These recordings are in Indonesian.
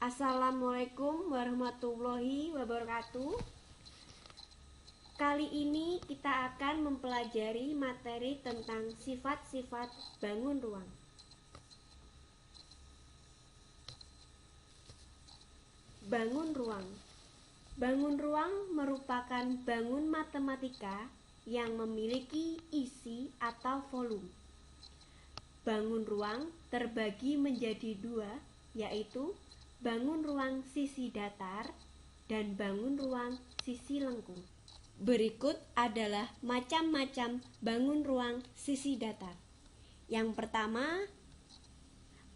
Assalamualaikum warahmatullahi wabarakatuh. Kali ini kita akan mempelajari materi tentang sifat-sifat bangun ruang. Bangun ruang. Bangun ruang merupakan bangun matematika yang memiliki isi atau volume. Bangun ruang terbagi menjadi dua, yaitu bangun ruang sisi datar dan bangun ruang sisi lengkung. Berikut adalah macam-macam bangun ruang sisi datar. Yang pertama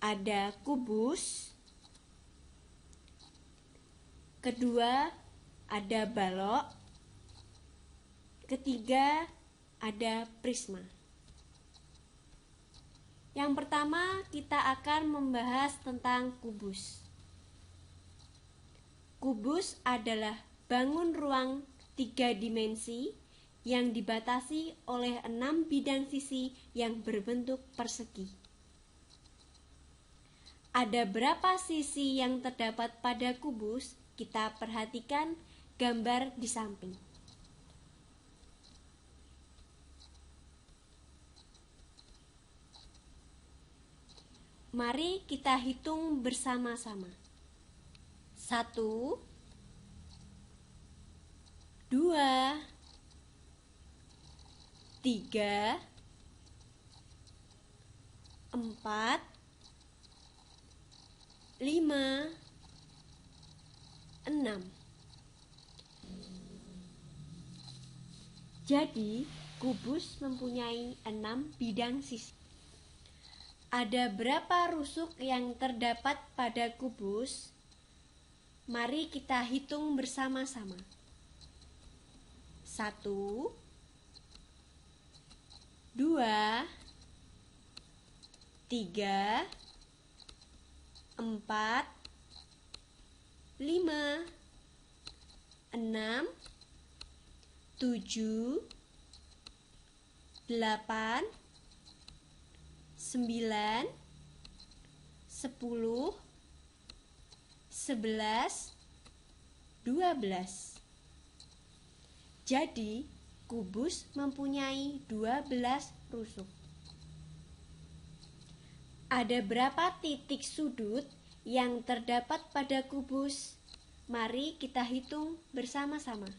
ada kubus, kedua ada balok, ketiga ada prisma. Yang pertama kita akan membahas tentang kubus. Kubus adalah bangun ruang 3 dimensi yang dibatasi oleh 6 bidang sisi yang berbentuk persegi. Ada berapa sisi yang terdapat pada kubus? Kita perhatikan gambar di samping. Mari kita hitung bersama-sama. 1, 2, 3, 4, 5, 6. Jadi, kubus mempunyai 6 bidang sisi. Ada berapa rusuk yang terdapat pada kubus? Mari kita hitung bersama-sama. 1, 2, 3, 4, 5, 6, 7, 8, 9, 10, 11, 12. Jadi, kubus mempunyai 12 rusuk. Ada berapa titik sudut yang terdapat pada kubus? Mari kita hitung bersama-sama.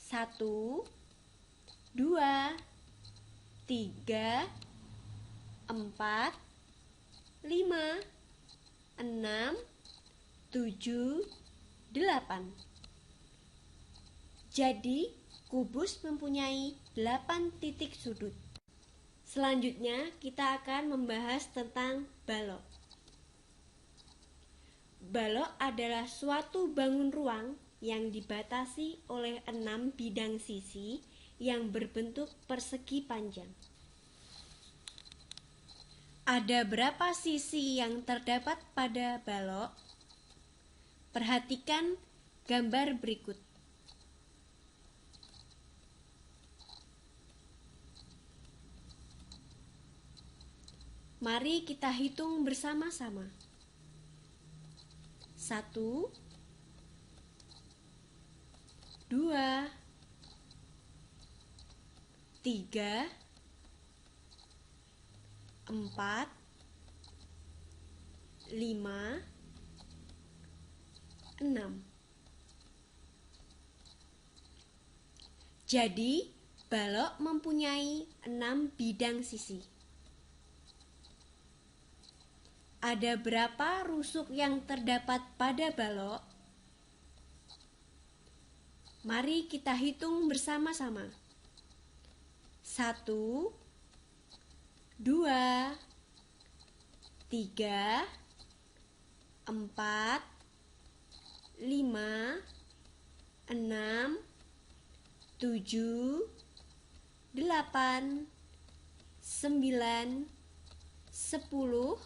1, 2, 3, 4, 5, 6, 7, 8. Jadi, kubus mempunyai 8 titik sudut. Selanjutnya, kita akan membahas tentang balok. Balok adalah suatu bangun ruang yang dibatasi oleh 6 bidang sisi yang berbentuk persegi panjang. Ada berapa sisi yang terdapat pada balok? Perhatikan gambar berikut. Mari kita hitung bersama-sama. 1, 2, 3, 4, 5, 6. Jadi, balok mempunyai 6 bidang sisi. Ada berapa rusuk yang terdapat pada balok? Mari kita hitung bersama-sama. 1, 2, 3, 4, 5, 6, 7, 8, 9, 10,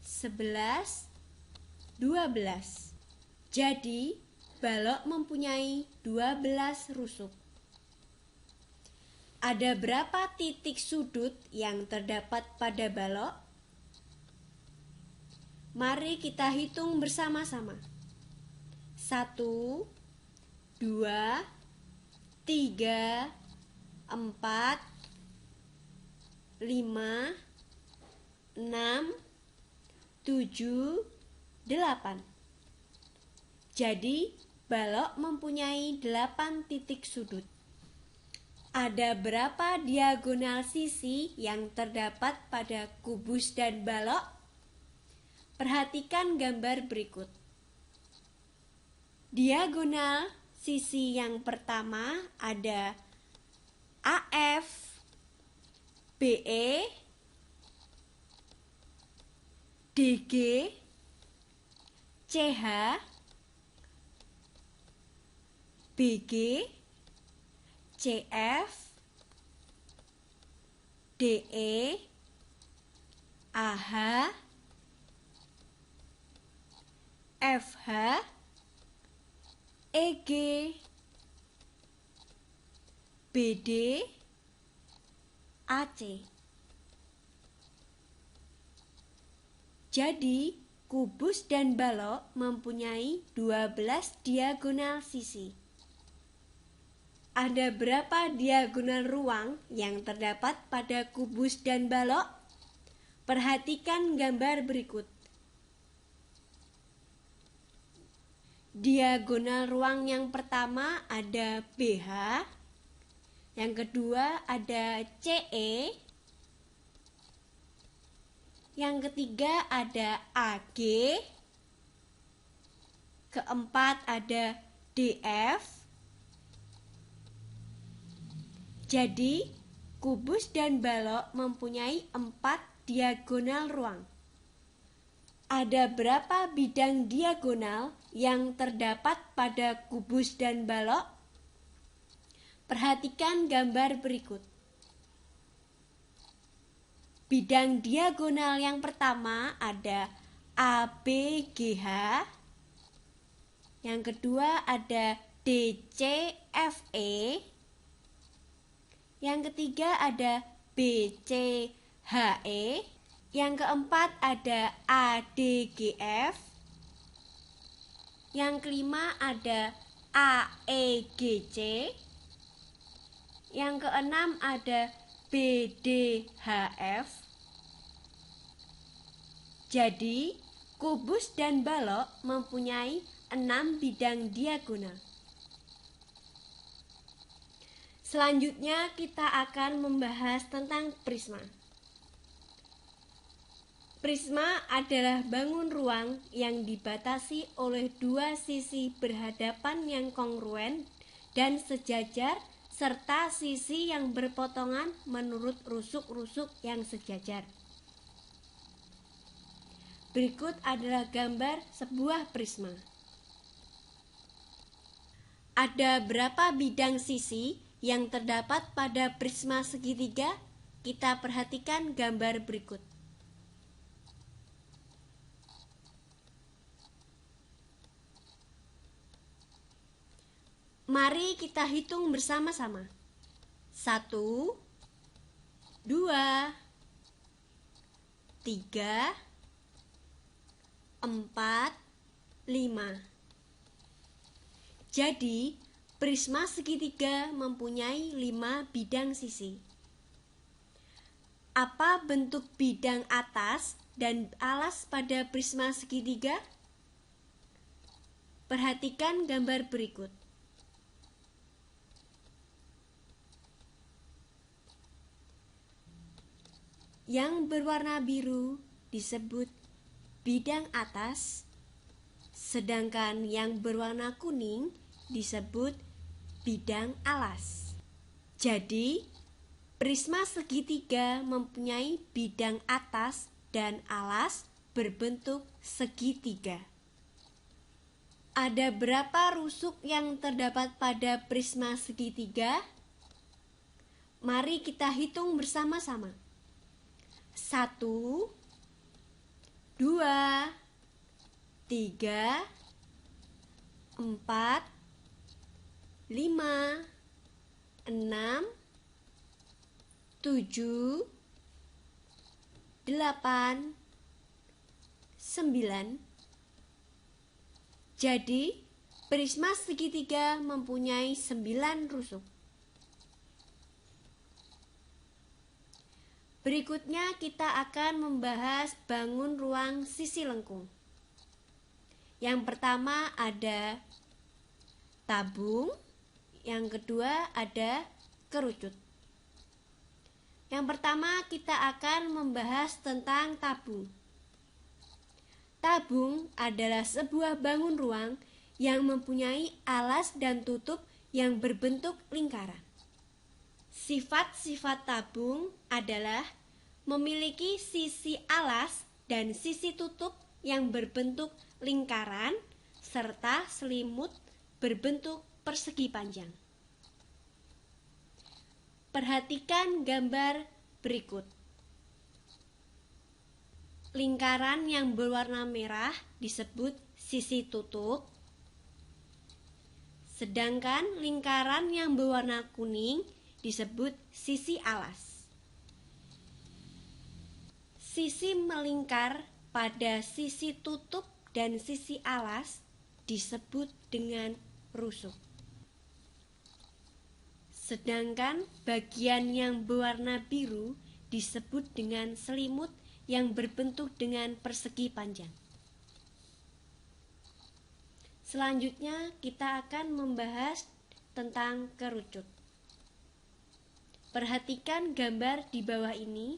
11, 12. Jadi, balok mempunyai 12 rusuk. Ada berapa titik sudut yang terdapat pada balok? Mari kita hitung bersama-sama. 1, 2, 3, 4, 5, 6, 7, 8. Jadi, balok mempunyai 8 titik sudut. Ada berapa diagonal sisi yang terdapat pada kubus dan balok? Perhatikan gambar berikut. Diagonal sisi yang pertama ada AF, BE, DG, CH, BG, CF, DE, AH, FH, EG, BD, AC. Jadi, kubus dan balok mempunyai 12 diagonal sisi. Ada berapa diagonal ruang yang terdapat pada kubus dan balok? Perhatikan gambar berikut. Diagonal ruang yang pertama ada BH, yang kedua ada CE, yang ketiga ada AG, keempat ada DF. Jadi, kubus dan balok mempunyai 4 diagonal ruang. Ada berapa bidang diagonal yang terdapat pada kubus dan balok? Perhatikan gambar berikut. Bidang diagonal yang pertama ada ABGH, yang kedua ada DCFE, yang ketiga ada BCHE, yang keempat ada ADGF, yang kelima ada AEGC, yang keenam ada BDHF. Jadi, kubus dan balok mempunyai 6 bidang diagonal. Selanjutnya kita akan membahas tentang prisma. Prisma adalah bangun ruang yang dibatasi oleh 2 sisi berhadapan yang kongruen dan sejajar serta sisi yang berpotongan menurut rusuk-rusuk yang sejajar. Berikut adalah gambar sebuah prisma. Ada berapa bidang sisi yang terdapat pada prisma segitiga? Kita perhatikan gambar berikut. Mari kita hitung bersama-sama. 1, 2, 3, 4, 5. Jadi, prisma segitiga mempunyai 5 bidang sisi. Apa bentuk bidang atas dan alas pada prisma segitiga? Perhatikan gambar berikut. Yang berwarna biru disebut bidang atas, sedangkan yang berwarna kuning disebut bidang alas. Jadi, prisma segitiga mempunyai bidang atas dan alas berbentuk segitiga. Ada berapa rusuk yang terdapat pada prisma segitiga? Mari kita hitung bersama-sama. 1, 2, 3, 4, 5, 6, 7, 8, 9, 9. Jadi, prisma segitiga mempunyai 9 rusuk. Berikutnya kita akan membahas bangun ruang sisi lengkung. Yang pertama ada tabung, yang kedua ada kerucut. Yang pertama kita akan membahas tentang tabung. Tabung adalah sebuah bangun ruang yang mempunyai alas dan tutup yang berbentuk lingkaran. Sifat-sifat tabung adalah memiliki sisi alas dan sisi tutup yang berbentuk lingkaran serta selimut berbentuk persegi panjang. Perhatikan gambar berikut. Lingkaran yang berwarna merah disebut sisi tutup, sedangkan lingkaran yang berwarna kuning disebut sisi alas. Sisi melingkar pada sisi tutup dan sisi alas disebut dengan rusuk. Sedangkan bagian yang berwarna biru disebut dengan selimut yang berbentuk dengan persegi panjang. Selanjutnya kita akan membahas tentang kerucut. Perhatikan gambar di bawah ini.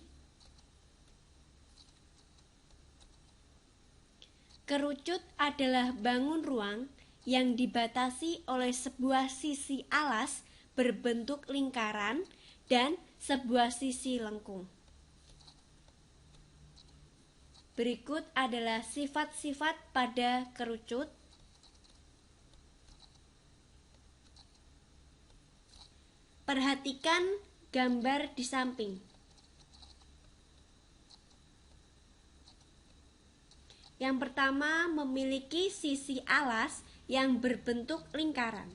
Kerucut adalah bangun ruang yang dibatasi oleh sebuah sisi alas berbentuk lingkaran dan sebuah sisi lengkung. Berikut adalah sifat-sifat pada kerucut. Perhatikan gambar di samping. Yang pertama memiliki sisi alas yang berbentuk lingkaran.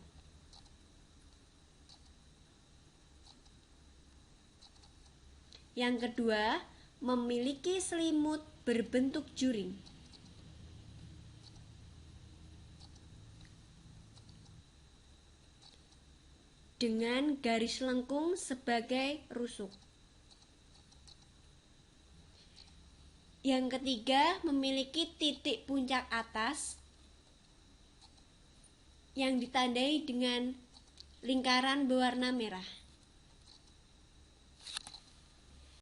Yang kedua, memiliki selimut berbentuk juring. Dengan garis lengkung sebagai rusuk. Yang ketiga, memiliki titik puncak atas yang ditandai dengan lingkaran berwarna merah.